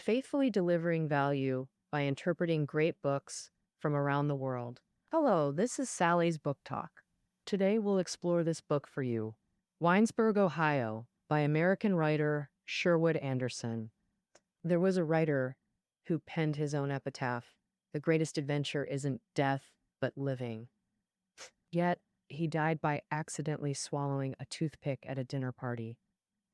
faithfully delivering value by interpreting great books from around the world. Hello, this is Sally's Book Talk. Today we'll explore this book for you, Winesburg, Ohio, by American writer Sherwood Anderson. There was a writer who penned his own epitaph. The greatest adventure isn't death, but living. Yet, he died by accidentally swallowing a toothpick at a dinner party.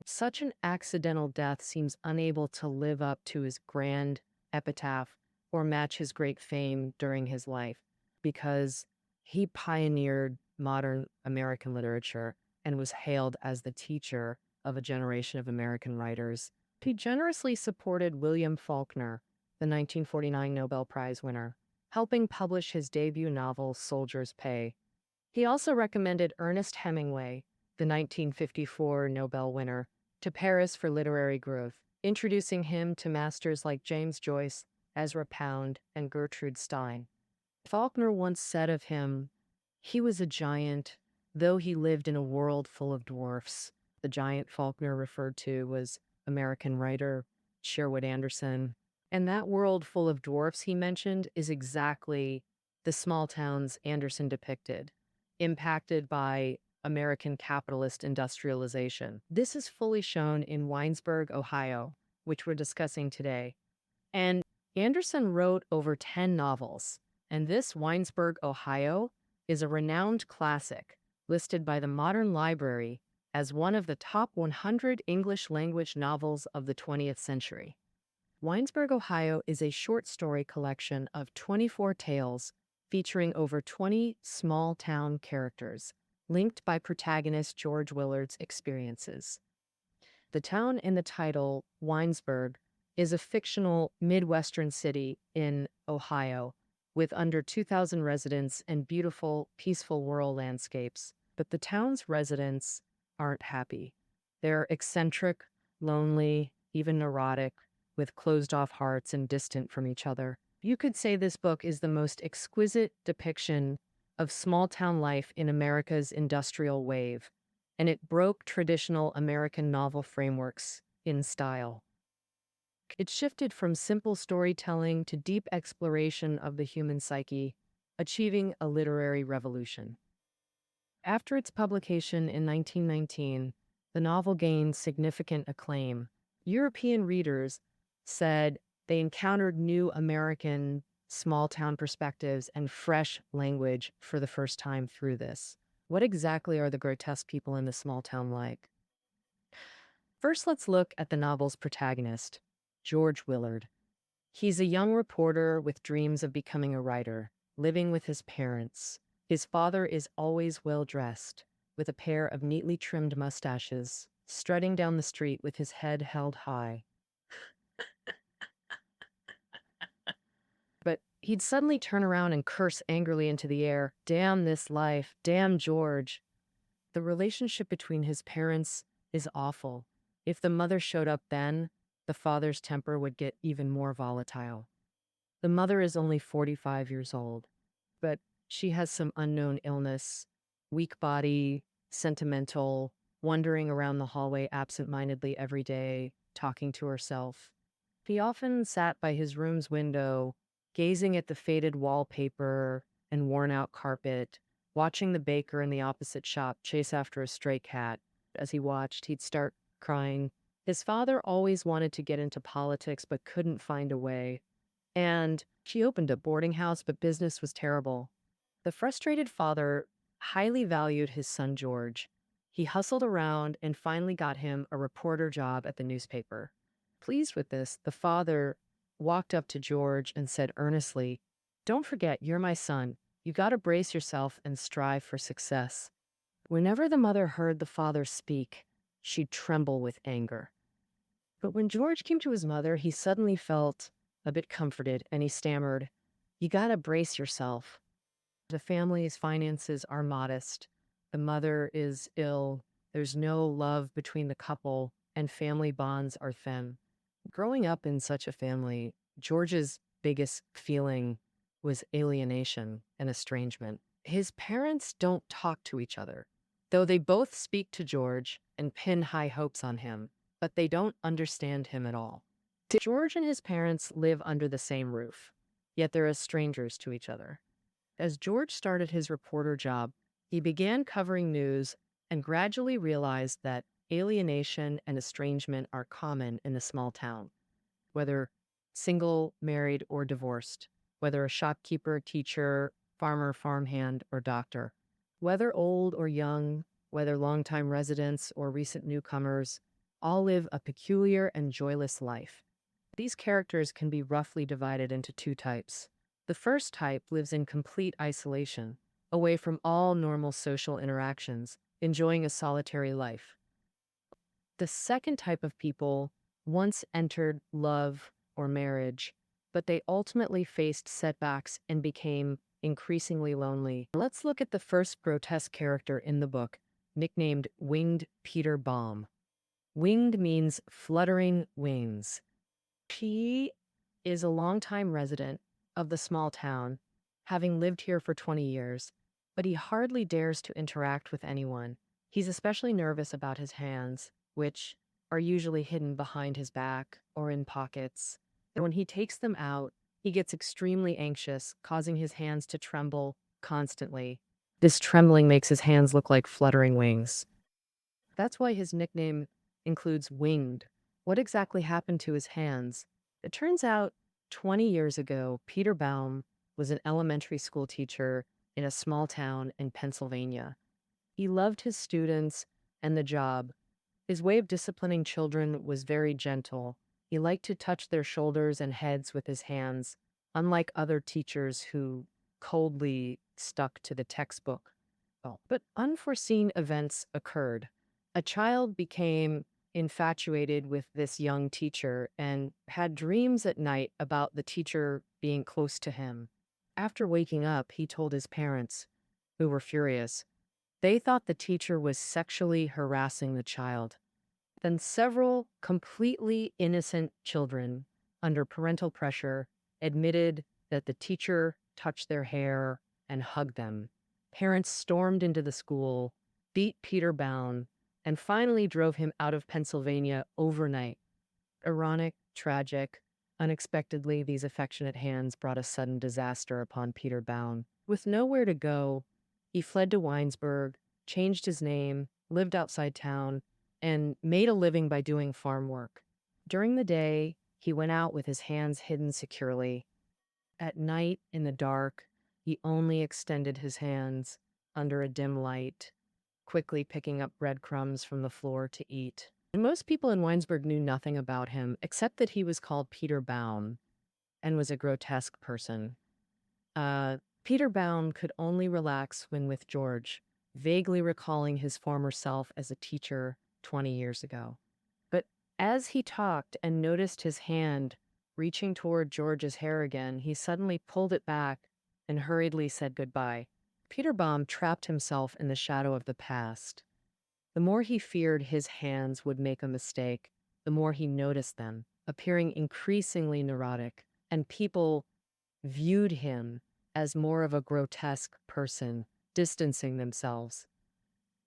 Such an accidental death seems unable to live up to his grand epitaph or match his great fame during his life, because he pioneered modern American literature and was hailed as the teacher of a generation of American writers. He generously supported William Faulkner, the 1949 Nobel Prize winner, helping publish his debut novel, Soldier's Pay. He also recommended Ernest Hemingway, the 1954 Nobel winner, to Paris for literary growth, introducing him to masters like James Joyce, Ezra Pound, and Gertrude Stein. Faulkner once said of him, "He was a giant, though he lived in a world full of dwarfs." The giant Faulkner referred to was American writer Sherwood Anderson. And that world full of dwarfs he mentioned is exactly the small towns Anderson depicted, impacted by American capitalist industrialization. This is fully shown in Winesburg, Ohio, which we're discussing today. And Anderson wrote over 10 novels, and this Winesburg, Ohio, is a renowned classic listed by the Modern Library as one of the top 100 English language novels of the 20th century. Winesburg, Ohio is a short story collection of 24 tales featuring over 20 small town characters, linked by protagonist George Willard's experiences. The town in the title, Winesburg, is a fictional Midwestern city in Ohio with under 2,000 residents and beautiful, peaceful rural landscapes. But the town's residents aren't happy. They're eccentric, lonely, even neurotic, with closed-off hearts and distant from each other. You could say this book is the most exquisite depiction of small-town life in America's industrial wave, and it broke traditional American novel frameworks in style. It shifted from simple storytelling to deep exploration of the human psyche, achieving a literary revolution. After its publication in 1919, the novel gained significant acclaim. European readers said they encountered new American small-town perspectives and fresh language for the first time through this. What exactly are the grotesque people in the small town like? First, let's look at the novel's protagonist, George Willard. He's a young reporter with dreams of becoming a writer, living with his parents. His father is always well-dressed, with a pair of neatly trimmed mustaches, strutting down the street with his head held high. But he'd suddenly turn around and curse angrily into the air, "Damn this life, damn George." The relationship between his parents is awful. If the mother showed up then, the father's temper would get even more volatile. The mother is only 45 years old, but she has some unknown illness, weak body, sentimental, wandering around the hallway absent-mindedly every day, talking to herself. He often sat by his room's window, gazing at the faded wallpaper and worn-out carpet, watching the baker in the opposite shop chase after a stray cat. As he watched, he'd start crying. His father always wanted to get into politics but couldn't find a way. And she opened a boarding house, but business was terrible. The frustrated father highly valued his son George. He hustled around and finally got him a reporter job at the newspaper. Pleased with this, the father walked up to George and said earnestly, "Don't forget, you're my son. You gotta brace yourself and strive for success." Whenever the mother heard the father speak, she'd tremble with anger. But when George came to his mother, he suddenly felt a bit comforted, and he stammered, "You gotta brace yourself. The family's finances are modest. The mother is ill. There's no love between the couple, and family bonds are thin." Growing up in such a family, George's biggest feeling was alienation and estrangement. His parents don't talk to each other, though they both speak to George and pin high hopes on him, but they don't understand him at all. George and his parents live under the same roof, yet they're as strangers to each other. As George started his reporter job, he began covering news and gradually realized that alienation and estrangement are common in a small town, whether single, married, or divorced, whether a shopkeeper, teacher, farmer, farmhand, or doctor, whether old or young, whether longtime residents or recent newcomers, all live a peculiar and joyless life. These characters can be roughly divided into two types. The first type lives in complete isolation, away from all normal social interactions, enjoying a solitary life. The second type of people once entered love or marriage, but they ultimately faced setbacks and became increasingly lonely. Let's look at the first grotesque character in the book, nicknamed Winged Peter Baum. Winged means fluttering wings. He is a longtime resident of the small town, having lived here for 20 years, but he hardly dares to interact with anyone. He's especially nervous about his hands, which are usually hidden behind his back or in pockets. And when he takes them out, he gets extremely anxious, causing his hands to tremble constantly. This trembling makes his hands look like fluttering wings. That's why his nickname includes winged. What exactly happened to his hands? It turns out 20 years ago, Peter Baum was an elementary school teacher in a small town in Pennsylvania. He loved his students and the job. His way of disciplining children was very gentle. He liked to touch their shoulders and heads with his hands, unlike other teachers who coldly stuck to the textbook. Oh, but unforeseen events occurred. A child became infatuated with this young teacher and had dreams at night about the teacher being close to him. After waking up, he told his parents, who were furious. They thought the teacher was sexually harassing the child. Then several completely innocent children, under parental pressure, admitted that the teacher touched their hair and hugged them. Parents stormed into the school, beat Peter Baum, and finally drove him out of Pennsylvania overnight. Ironic, tragic, unexpectedly, these affectionate hands brought a sudden disaster upon Peter Baum. With nowhere to go, he fled to Winesburg, changed his name, lived outside town, and made a living by doing farm work. During the day, he went out with his hands hidden securely. At night, in the dark, he only extended his hands under a dim light, quickly picking up breadcrumbs from the floor to eat. And most people in Winesburg knew nothing about him, except that he was called Peter Baum and was a grotesque person. Peter Baum could only relax when with George, vaguely recalling his former self as a teacher 20 years ago. But as he talked and noticed his hand reaching toward George's hair again, he suddenly pulled it back and hurriedly said goodbye. Peter Baum trapped himself in the shadow of the past. The more he feared his hands would make a mistake, the more he noticed them, appearing increasingly neurotic, and people viewed him as more of a grotesque person, distancing themselves.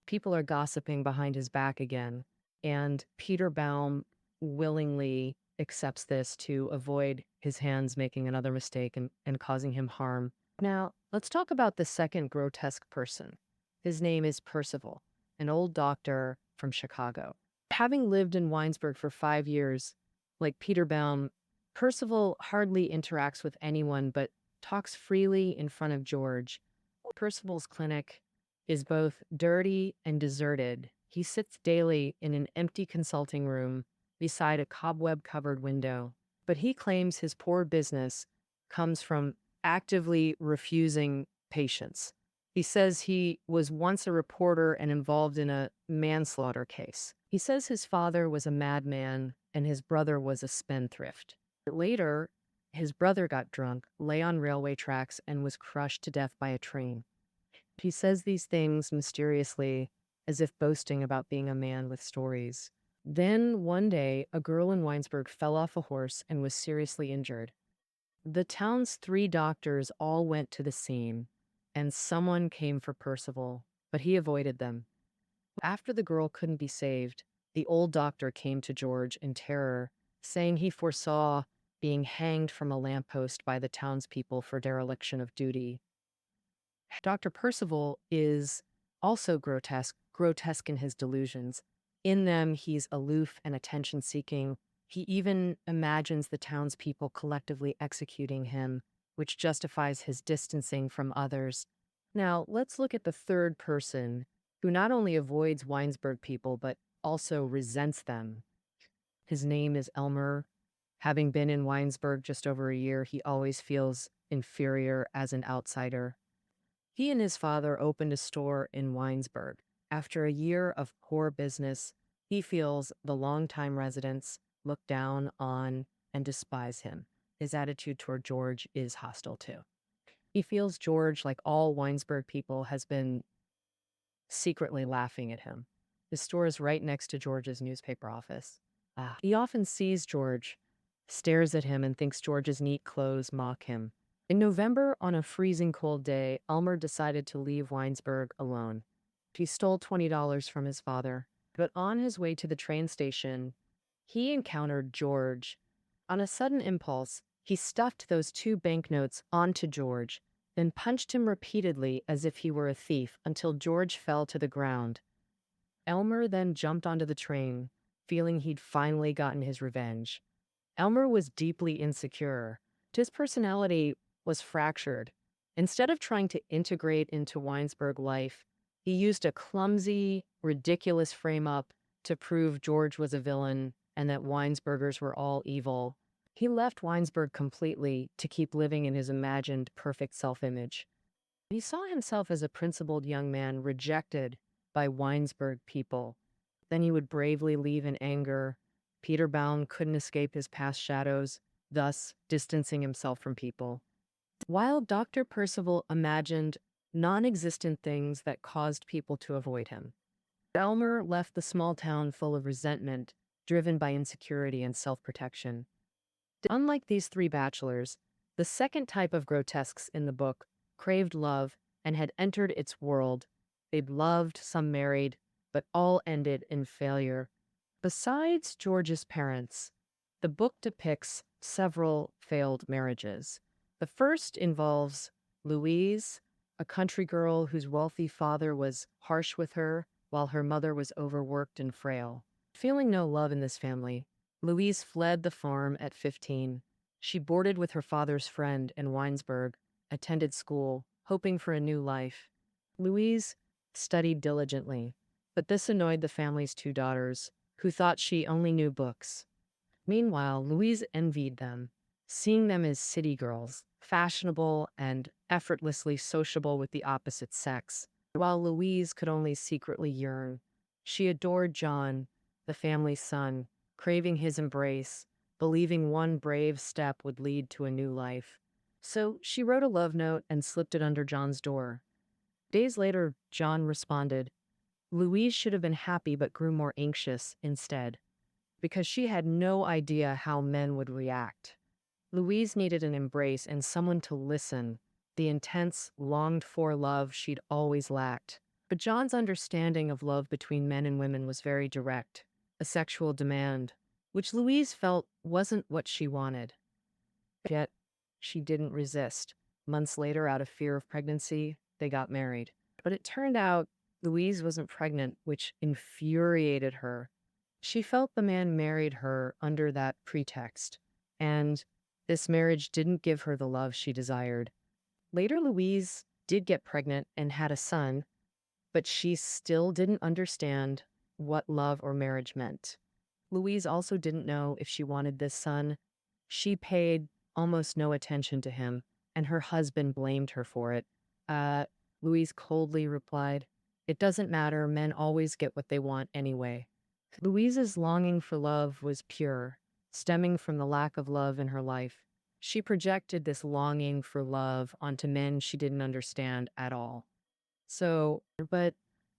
People are gossiping behind his back again, and Peter Baum willingly accepts this to avoid his hands making another mistake and causing him harm. Now, let's talk about the second grotesque person. His name is Percival, an old doctor from Chicago. Having lived in Winesburg for 5 years, like Peter Baum, Percival hardly interacts with anyone but talks freely in front of George. Percival's clinic is both dirty and deserted. He sits daily in an empty consulting room beside a cobweb-covered window, but he claims his poor business comes from actively refusing patients. He says he was once a reporter and involved in a manslaughter case. He says his father was a madman and his brother was a spendthrift. Later, his brother got drunk, lay on railway tracks, and was crushed to death by a train. He says these things mysteriously, as if boasting about being a man with stories. Then, one day, a girl in Winesburg fell off a horse and was seriously injured. The town's 3 doctors all went to the scene, and someone came for Percival, but he avoided them. After the girl couldn't be saved, the old doctor came to George in terror saying he foresaw being hanged from a lamppost by the townspeople for dereliction of duty. Dr. Percival is also grotesque in his delusions. In them, he's aloof and attention seeking. He even imagines the townspeople collectively executing him, which justifies his distancing from others. Now, let's look at the third person who not only avoids Winesburg people, but also resents them. His name is Elmer. Having been in Winesburg just over a year, he always feels inferior as an outsider. He and his father opened a store in Winesburg. After a year of poor business, he feels the longtime residents look down on and despise him. His attitude toward George is hostile too. He feels George, like all Winesburg people, has been secretly laughing at him. The store is right next to George's newspaper office. He often sees George, stares at him, and thinks George's neat clothes mock him. In November, on a freezing cold day, Elmer decided to leave Winesburg alone. He stole $20 from his father, but on his way to the train station, he encountered George. On a sudden impulse, he stuffed those 2 banknotes onto George, then punched him repeatedly as if he were a thief until George fell to the ground. Elmer then jumped onto the train, feeling he'd finally gotten his revenge. Elmer was deeply insecure. His personality was fractured. Instead of trying to integrate into Winesburg life, he used a clumsy, ridiculous frame-up to prove George was a villain and that Winesburgers were all evil. He left Winesburg completely to keep living in his imagined perfect self-image. He saw himself as a principled young man rejected by Winesburg people. Then he would bravely leave in anger. Peter Bound couldn't escape his past shadows, thus distancing himself from people. While Dr. Percival imagined non-existent things that caused people to avoid him, Elmer left the small town full of resentment, driven by insecurity and self-protection. Unlike these 3 bachelors, the second type of grotesques in the book craved love and had entered its world. They'd loved, some married, but all ended in failure. Besides George's parents, the book depicts several failed marriages. The first involves Louise, a country girl whose wealthy father was harsh with her while her mother was overworked and frail. Feeling no love in this family, Louise fled the farm at 15. She boarded with her father's friend in Winesburg, attended school, hoping for a new life. Louise studied diligently, but this annoyed the family's 2 daughters, who thought she only knew books. Meanwhile, Louise envied them, seeing them as city girls, fashionable and effortlessly sociable with the opposite sex. While Louise could only secretly yearn, she adored John, the family's son, craving his embrace, believing one brave step would lead to a new life. So she wrote a love note and slipped it under John's door. Days later, John responded. Louise should have been happy but grew more anxious instead, because she had no idea how men would react. Louise needed an embrace and someone to listen, the intense, longed-for love she'd always lacked. But John's understanding of love between men and women was very direct, a sexual demand, which Louise felt wasn't what she wanted. Yet, she didn't resist. Months later, out of fear of pregnancy, they got married. But it turned out Louise wasn't pregnant, which infuriated her. She felt the man married her under that pretext, and this marriage didn't give her the love she desired. Later, Louise did get pregnant and had a son, but she still didn't understand what love or marriage meant. Louise also didn't know if she wanted this son. She paid almost no attention to him, and her husband blamed her for it. Louise coldly replied, "It doesn't matter, men always get what they want anyway." Louise's longing for love was pure, stemming from the lack of love in her life. She projected this longing for love onto men she didn't understand at all. But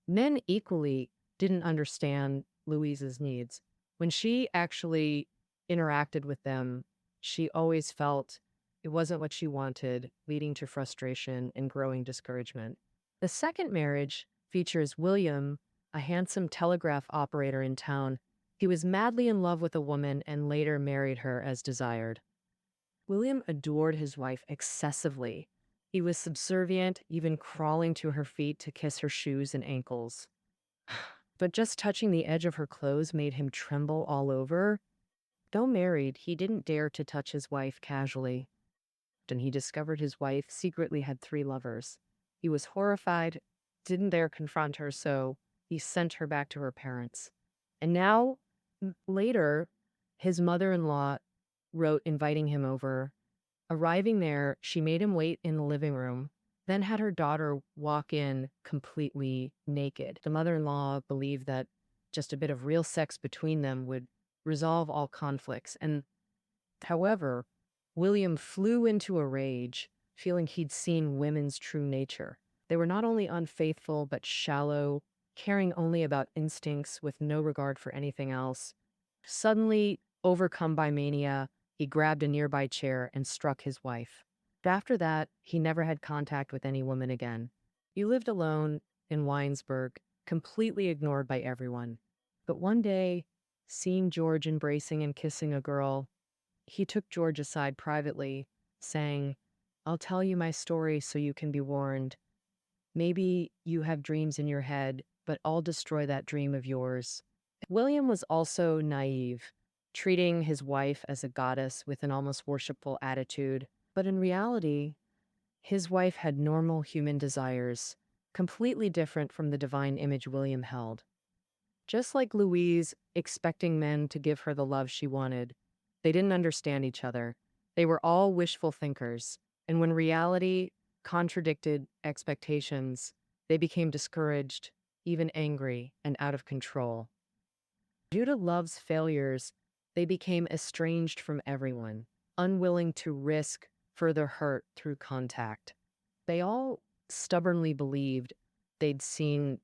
men equally didn't understand Louise's needs. When she actually interacted with them, she always felt it wasn't what she wanted, leading to frustration and growing discouragement. The second marriage features William, a handsome telegraph operator in town. He was madly in love with a woman and later married her as desired. William adored his wife excessively. He was subservient, even crawling to her feet to kiss her shoes and ankles. But just touching the edge of her clothes made him tremble all over. Though married, he didn't dare to touch his wife casually. And he discovered his wife secretly had 3 lovers. He was horrified, didn't dare confront her, so he sent her back to her parents. And now, later, his mother-in-law wrote inviting him over. Arriving there, she made him wait in the living room, then had her daughter walk in completely naked. The mother-in-law believed that just a bit of real sex between them would resolve all conflicts. And however, William flew into a rage, feeling he'd seen women's true nature. They were not only unfaithful, but shallow, caring only about instincts with no regard for anything else. Suddenly, overcome by mania, he grabbed a nearby chair and struck his wife. After that, he never had contact with any woman again. He lived alone in Winesburg, completely ignored by everyone. But one day, seeing George embracing and kissing a girl, he took George aside privately, saying, "I'll tell you my story so you can be warned. Maybe you have dreams in your head, but I'll destroy that dream of yours." William was also naive, treating his wife as a goddess with an almost worshipful attitude. But in reality, his wife had normal human desires, completely different from the divine image William held. Just like Louise expecting men to give her the love she wanted, they didn't understand each other. They were all wishful thinkers, and when reality contradicted expectations, they became discouraged, even angry, and out of control. Due to love's failures, they became estranged from everyone, unwilling to risk further hurt through contact. They all stubbornly believed they'd seen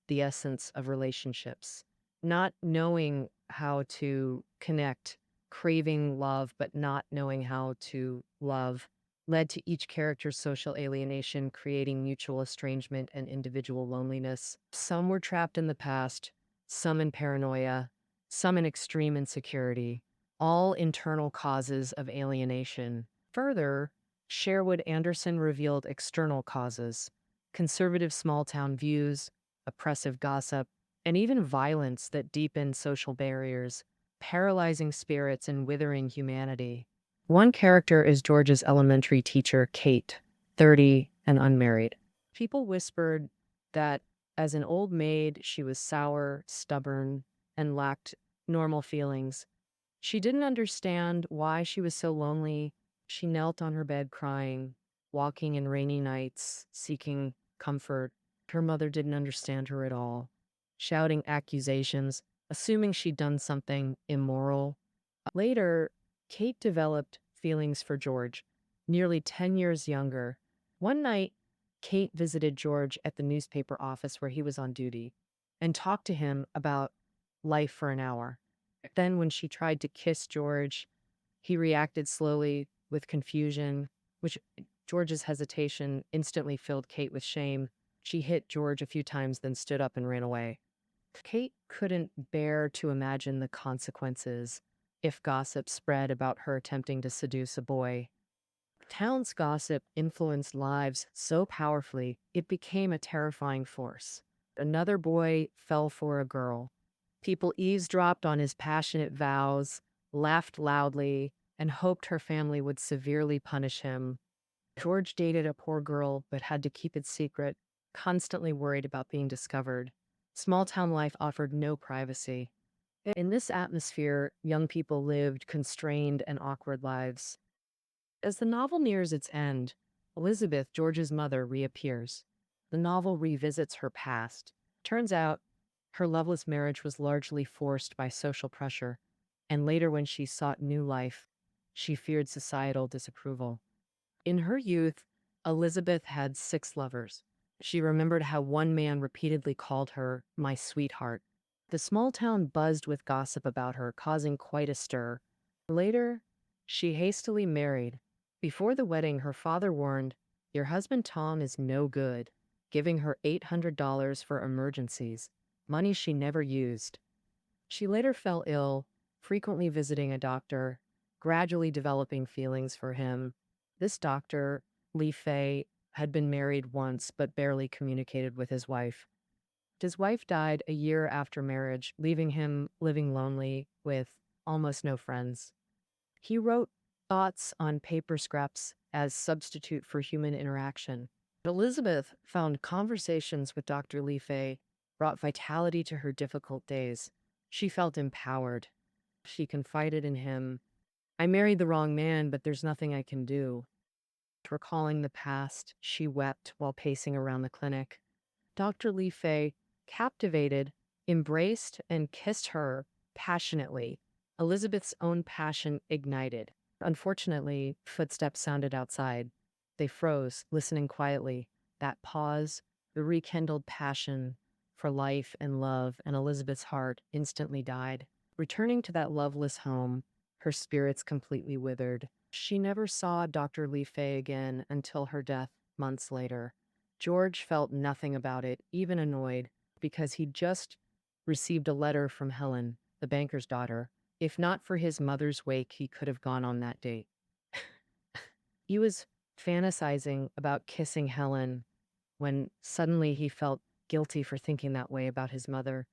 the essence of relationships, not knowing how to connect, craving love, but not knowing how to love, led to each character's social alienation, creating mutual estrangement and individual loneliness. Some were trapped in the past, some in paranoia, some in extreme insecurity, all internal causes of alienation. Further, Sherwood Anderson revealed external causes, conservative small-town views, oppressive gossip, and even violence that deepened social barriers, paralyzing spirits and withering humanity. One character is George's elementary teacher, Kate, 30 and unmarried. People whispered that as an old maid, she was sour, stubborn, and lacked normal feelings. She didn't understand why she was so lonely. She knelt on her bed crying, walking in rainy nights, seeking comfort. Her mother didn't understand her at all, shouting accusations, assuming she'd done something immoral. Later, Kate developed feelings for George, nearly 10 years younger. One night, Kate visited George at the newspaper office where he was on duty and talked to him about life for an hour. Then, when she tried to kiss George, he reacted slowly with confusion, which George's hesitation instantly filled Kate with shame. She hit George a few times, then stood up and ran away. Kate couldn't bear to imagine the consequences if gossip spread about her attempting to seduce a boy. Town's gossip influenced lives so powerfully, it became a terrifying force. Another boy fell for a girl. People eavesdropped on his passionate vows, laughed loudly, and hoped her family would severely punish him. George dated a poor girl but had to keep it secret, constantly worried about being discovered. Small-town life offered no privacy. In this atmosphere, young people lived constrained and awkward lives. As the novel nears its end, Elizabeth, George's mother, reappears. The novel revisits her past. Turns out, her loveless marriage was largely forced by social pressure, and later when she sought new life, she feared societal disapproval. In her youth, Elizabeth had 6 lovers. She remembered how one man repeatedly called her "my sweetheart." The small town buzzed with gossip about her, causing quite a stir. Later, she hastily married. Before the wedding, her father warned, "Your husband Tom is no good," giving her $800 for emergencies, money she never used. She later fell ill, frequently visiting a doctor, gradually developing feelings for him. This doctor, Li Fei, had been married once but barely communicated with his wife. His wife died a year after marriage, leaving him living lonely with almost no friends. He wrote thoughts on paper scraps as substitute for human interaction. Elizabeth found conversations with Dr. Li Fei brought vitality to her difficult days. She felt empowered. She confided in him. I married the wrong man, but there's nothing I can do. Recalling the past, she wept while pacing around the clinic. Dr. Li Fei, captivated, embraced and kissed her passionately. Elizabeth's own passion ignited. Unfortunately, footsteps sounded outside. They froze, listening quietly. That pause, the rekindled passion for life and love, and Elizabeth's heart instantly died. Returning to that loveless home, her spirits completely withered. She never saw Dr. Li Fei again until her death months later. George felt nothing about it, even annoyed, because he'd just received a letter from Helen, the banker's daughter. If not for his mother's wake, he could have gone on that date. He was fantasizing about kissing Helen when suddenly he felt guilty for thinking that way about his mother.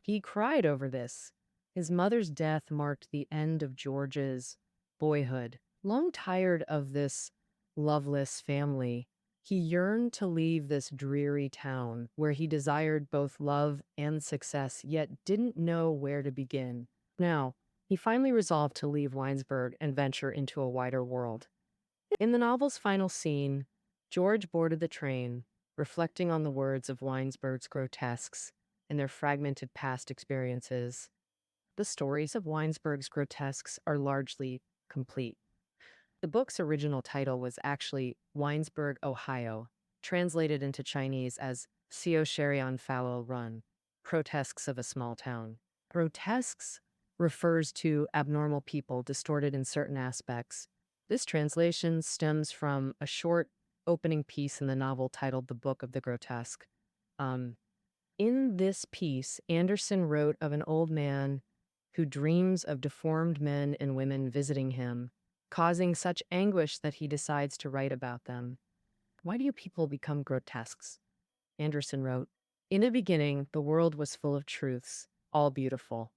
He cried over this. His mother's death marked the end of George's boyhood. Long tired of this loveless family, he yearned to leave this dreary town where he desired both love and success, yet didn't know where to begin. Now, he finally resolved to leave Winesburg and venture into a wider world. In the novel's final scene, George boarded the train, reflecting on the words of Winesburg's grotesques and their fragmented past experiences. The stories of Winesburg's grotesques are largely complete. The book's original title was actually Winesburg, Ohio, translated into Chinese as Xiao Sherian Fallow Run, Grotesques of a Small Town. Grotesques refers to abnormal people distorted in certain aspects. This translation stems from a short opening piece in the novel titled The Book of the Grotesque. In this piece, Anderson wrote of an old man who dreams of deformed men and women visiting him, causing such anguish that he decides to write about them. Why do people become grotesques? Anderson wrote, in the beginning, the world was full of truths, all beautiful.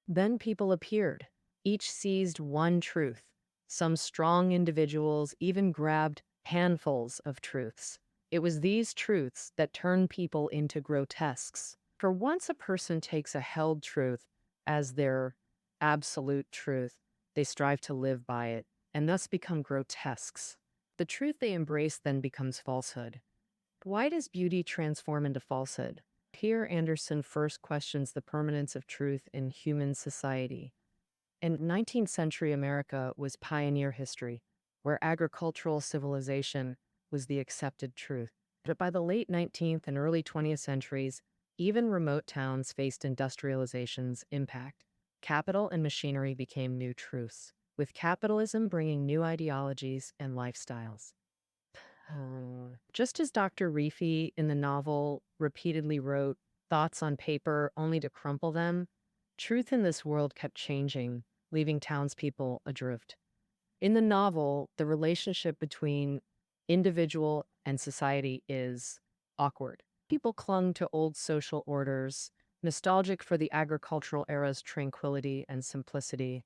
Then people appeared. Each seized one truth. Some strong individuals even grabbed handfuls of truths. It was these truths that turned people into grotesques. For once a person takes a held truth as their absolute truth, they strive to live by it, and thus become grotesques. The truth they embrace then becomes falsehood. Why does beauty transform into falsehood? Here, Anderson first questions the permanence of truth in human society. And 19th century America was pioneer history, where agricultural civilization was the accepted truth. But by the late 19th and early 20th centuries, even remote towns faced industrialization's impact. Capital and machinery became new truths, with capitalism bringing new ideologies and lifestyles. Just as Dr. Reefy in the novel repeatedly wrote thoughts on paper only to crumple them, truth in this world kept changing, leaving townspeople adrift. In the novel, the relationship between individual and society is awkward. People clung to old social orders, nostalgic for the agricultural era's tranquility and simplicity.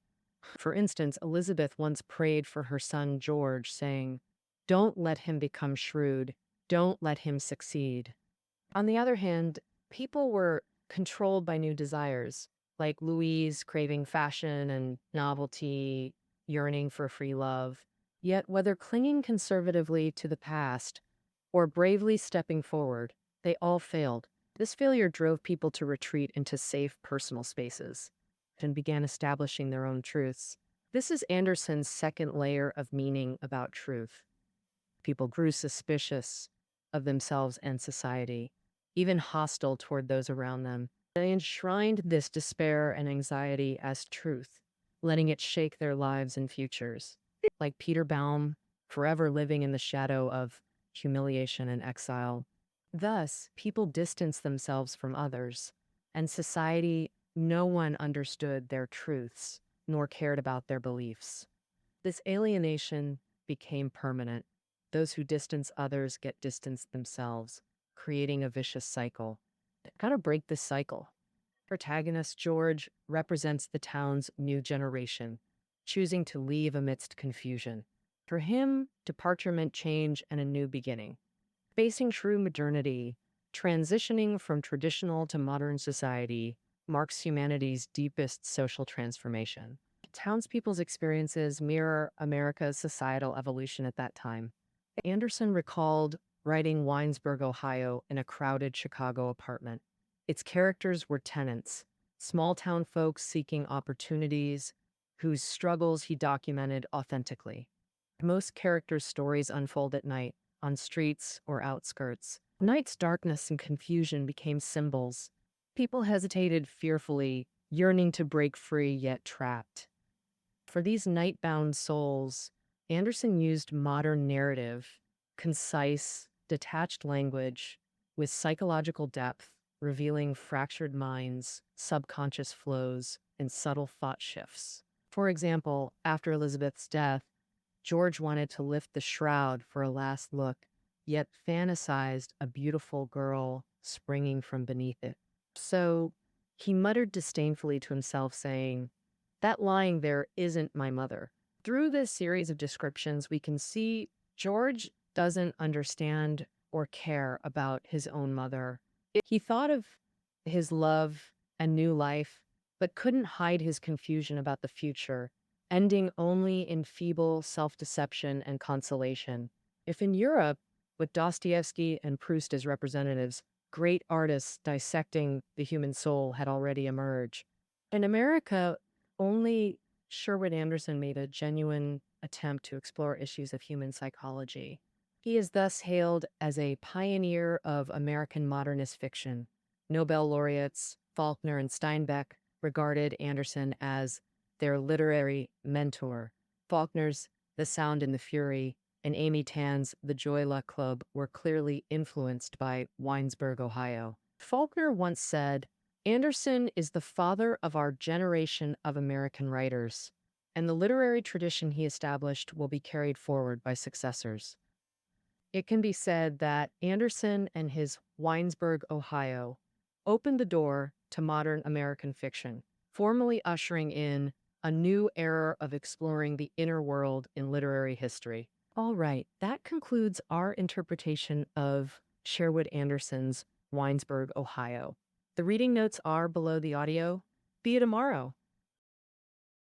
For instance, Elizabeth once prayed for her son George, saying, "Don't let him become shrewd. Don't let him succeed." On the other hand, people were controlled by new desires, like Louise craving fashion and novelty, yearning for free love. Yet, whether clinging conservatively to the past or bravely stepping forward, they all failed. This failure drove people to retreat into safe personal spaces and began establishing their own truths. This is Anderson's second layer of meaning about truth. People grew suspicious of themselves and society, even hostile toward those around them. They enshrined this despair and anxiety as truth, letting it shake their lives and futures. Like Peter Baum, forever living in the shadow of humiliation and exile. Thus, people distanced themselves from others, and society No one understood their truths, nor cared about their beliefs. This alienation became permanent. Those who distance others get distanced themselves, creating a vicious cycle. Gotta break this cycle. Protagonist George represents the town's new generation, choosing to leave amidst confusion. For him, departure meant change and a new beginning. Facing true modernity, transitioning from traditional to modern society marks humanity's deepest social transformation. Townspeople's experiences mirror America's societal evolution at that time. Anderson recalled writing Winesburg, Ohio, in a crowded Chicago apartment. Its characters were tenants, small town folks seeking opportunities, whose struggles he documented authentically. Most characters' stories unfold at night, on streets or outskirts. Night's darkness and confusion became symbols. People hesitated fearfully, yearning to break free yet trapped. For these night-bound souls, Anderson used modern narrative, concise, detached language with psychological depth, revealing fractured minds, subconscious flows, and subtle thought shifts. For example, after Elizabeth's death, George wanted to lift the shroud for a last look, yet fantasized a beautiful girl springing from beneath it. So he muttered disdainfully to himself, saying, "That lying there isn't my mother." Through this series of descriptions, we can see George doesn't understand or care about his own mother. He thought of his love and new life, but couldn't hide his confusion about the future, ending only in feeble self-deception and consolation. If in Europe, with Dostoevsky and Proust as representatives, great artists dissecting the human soul had already emerged, in America, only Sherwood Anderson made a genuine attempt to explore issues of human psychology. He is thus hailed as a pioneer of American modernist fiction. Nobel laureates Faulkner and Steinbeck regarded Anderson as their literary mentor. Faulkner's The Sound and the Fury and Amy Tan's The Joy Luck Club were clearly influenced by Winesburg, Ohio. Faulkner once said, "Anderson is the father of our generation of American writers, and the literary tradition he established will be carried forward by successors." It can be said that Anderson and his Winesburg, Ohio, opened the door to modern American fiction, formally ushering in a new era of exploring the inner world in literary history. All right, that concludes our interpretation of Sherwood Anderson's Winesburg, Ohio. The reading notes are below the audio. See you tomorrow.